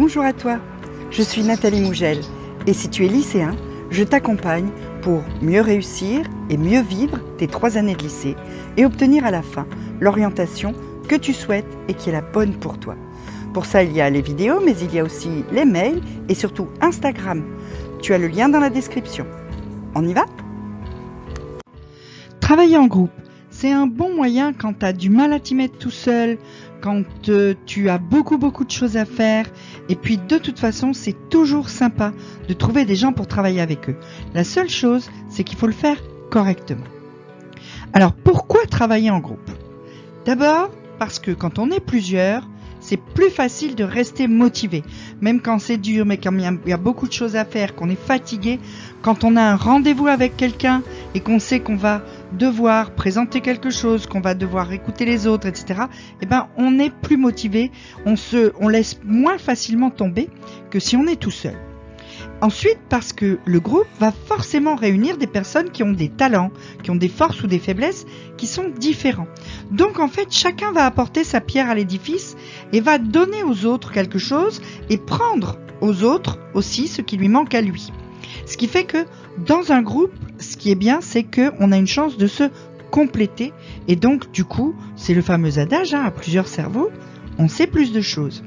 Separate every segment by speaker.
Speaker 1: Bonjour à toi, je suis Nathalie Mougel et si tu es lycéen, je t'accompagne pour mieux réussir et mieux vivre tes 3 années de lycée et obtenir à la fin l'orientation que tu souhaites et qui est la bonne pour toi. Pour ça, il y a les vidéos, mais il y a aussi les mails et surtout Instagram. Tu as le lien dans la description. On y va ?
Speaker 2: Travailler en groupe, c'est un bon moyen quand tu as du mal à t'y mettre tout seul, quand tu as beaucoup de choses à faire. Et puis de toute façon, c'est toujours sympa de trouver des gens pour travailler avec eux. La seule chose, c'est qu'il faut le faire correctement. Alors pourquoi travailler en groupe ? D'abord, parce que quand on est plusieurs, c'est plus facile de rester motivé. Même quand c'est dur, mais quand il y a beaucoup de choses à faire, qu'on est fatigué, quand on a un rendez-vous avec quelqu'un et qu'on sait qu'on va devoir présenter quelque chose, qu'on va devoir écouter les autres, etc., eh ben, on est plus motivé, on laisse moins facilement tomber que si on est tout seul. Ensuite, parce que le groupe va forcément réunir des personnes qui ont des talents, qui ont des forces ou des faiblesses qui sont différents. Donc en fait, chacun va apporter sa pierre à l'édifice et va donner aux autres quelque chose et prendre aux autres aussi ce qui lui manque à lui. Ce qui fait que dans un groupe, ce qui est bien, c'est qu'on a une chance de se compléter et donc du coup, c'est le fameux adage, à plusieurs cerveaux, on sait plus de choses.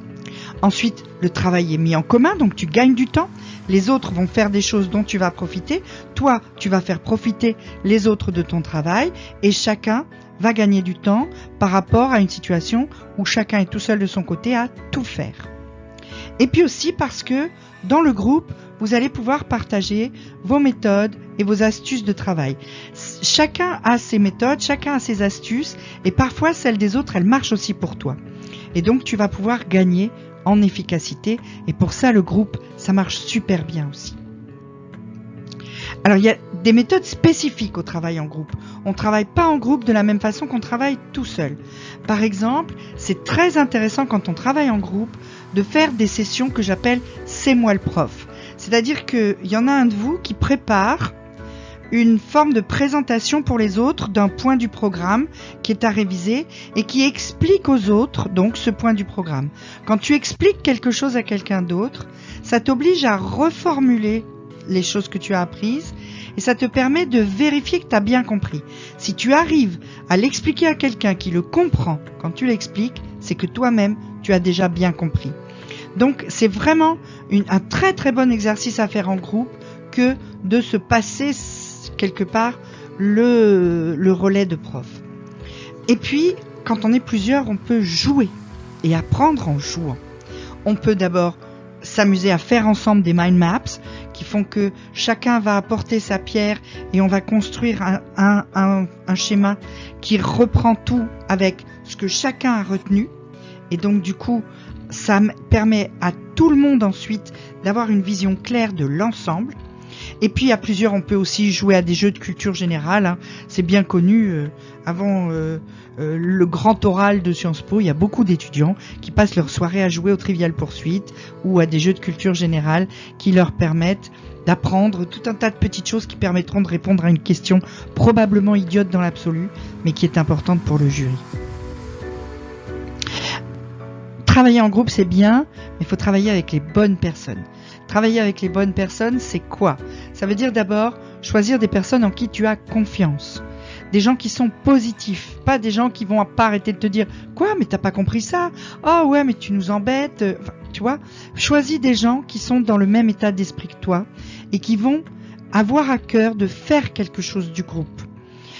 Speaker 2: Ensuite, le travail est mis en commun, donc tu gagnes du temps. Les autres vont faire des choses dont tu vas profiter. Toi, tu vas faire profiter les autres de ton travail et chacun va gagner du temps par rapport à une situation où chacun est tout seul de son côté à tout faire. Et puis aussi parce que dans le groupe, vous allez pouvoir partager vos méthodes et vos astuces de travail. Chacun a ses méthodes, chacun a ses astuces et parfois celles des autres, elles marchent aussi pour toi. Et donc tu vas pouvoir gagner en efficacité et pour ça le groupe, ça marche super bien aussi. Alors il y a des méthodes spécifiques au travail en groupe. On ne travaille pas en groupe de la même façon qu'on travaille tout seul. Par exemple, c'est très intéressant quand on travaille en groupe de faire des sessions que j'appelle « C'est moi le prof ». C'est-à-dire qu'il y en a un de vous qui prépare une forme de présentation pour les autres d'un point du programme qui est à réviser et qui explique aux autres donc ce point du programme. Quand tu expliques quelque chose à quelqu'un d'autre, ça t'oblige à reformuler les choses que tu as apprises et ça te permet de vérifier que tu as bien compris. Si tu arrives à l'expliquer à quelqu'un qui le comprend quand tu l'expliques, c'est que toi-même tu as déjà bien compris. Donc c'est vraiment un très bon exercice à faire en groupe que de se passer quelque part le relais de prof. Et puis, quand on est plusieurs, on peut jouer et apprendre en jouant. On peut d'abord s'amuser à faire ensemble des mind maps qui font que chacun va apporter sa pierre et on va construire un schéma qui reprend tout avec ce que chacun a retenu. Et donc, du coup, ça permet à tout le monde ensuite d'avoir une vision claire de l'ensemble. Et puis à plusieurs, on peut aussi jouer à des jeux de culture générale. C'est bien connu. Avant le grand oral de Sciences Po, il y a beaucoup d'étudiants qui passent leur soirée à jouer au Trivial Pursuit ou à des jeux de culture générale qui leur permettent d'apprendre tout un tas de petites choses qui permettront de répondre à une question probablement idiote dans l'absolu, mais qui est importante pour le jury. Travailler en groupe, c'est bien, mais il faut travailler avec les bonnes personnes. Travailler avec les bonnes personnes, c'est quoi ? Ça veut dire d'abord choisir des personnes en qui tu as confiance. Des gens qui sont positifs, pas des gens qui vont pas arrêter de te dire « Quoi, mais t'as pas compris ça ? Oh ouais, mais tu nous embêtes !» Enfin, tu vois ? Choisis des gens qui sont dans le même état d'esprit que toi et qui vont avoir à cœur de faire quelque chose du groupe.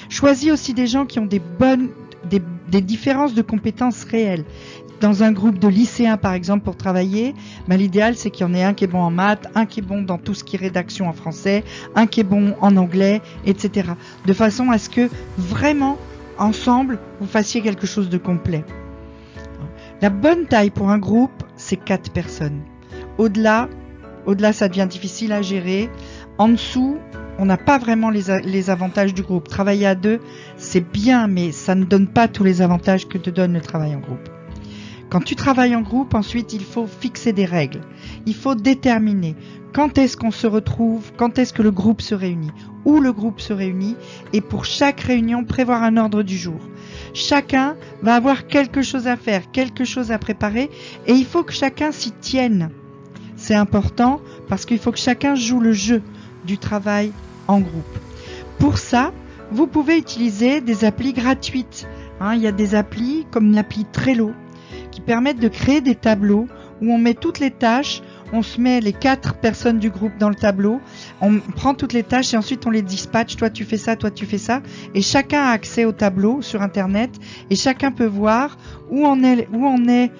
Speaker 2: Choisis aussi des gens qui ont des différences de compétences réelles. Dans un groupe de lycéens, par exemple, pour travailler, l'idéal, c'est qu'il y en ait un qui est bon en maths, un qui est bon dans tout ce qui est rédaction en français, un qui est bon en anglais, etc. De façon à ce que, vraiment, ensemble, vous fassiez quelque chose de complet. La bonne taille pour un groupe, c'est 4 personnes. Au-delà, ça devient difficile à gérer. En dessous, on n'a pas vraiment les avantages du groupe. Travailler à 2, c'est bien, mais ça ne donne pas tous les avantages que te donne le travail en groupe. Quand tu travailles en groupe, ensuite, il faut fixer des règles. Il faut déterminer quand est-ce qu'on se retrouve, quand est-ce que le groupe se réunit, où le groupe se réunit, et pour chaque réunion, prévoir un ordre du jour. Chacun va avoir quelque chose à faire, quelque chose à préparer, et il faut que chacun s'y tienne. c'est important parce qu'il faut que chacun joue le jeu du travail en groupe. Pour ça, vous pouvez utiliser des applis gratuites. Il y a des applis comme l'appli Trello qui permettent de créer des tableaux où on met toutes les tâches, on se met les 4 personnes du groupe dans le tableau, on prend toutes les tâches et ensuite on les dispatche, toi tu fais ça, et chacun a accès au tableau sur internet et chacun peut voir où en est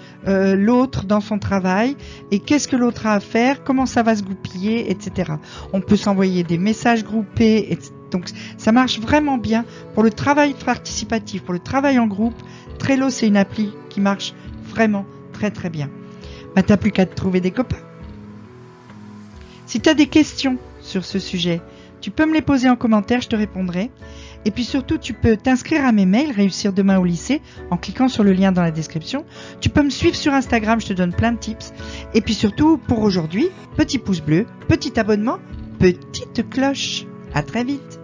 Speaker 2: l'autre dans son travail et qu'est-ce que l'autre a à faire, comment ça va se goupiller, etc. On peut s'envoyer des messages groupés, etc. Donc ça marche vraiment bien pour le travail participatif, pour le travail en groupe. Trello, c'est une appli qui marche vraiment très très bien. T'as plus qu'à te trouver des copains. Si tu as des questions sur ce sujet, tu peux me les poser en commentaire, je te répondrai. Et puis surtout, tu peux t'inscrire à mes mails Réussir demain au lycée en cliquant sur le lien dans la description. Tu peux me suivre sur Instagram, je te donne plein de tips. Et puis surtout, pour aujourd'hui, petit pouce bleu, petit abonnement, petite cloche. À très vite.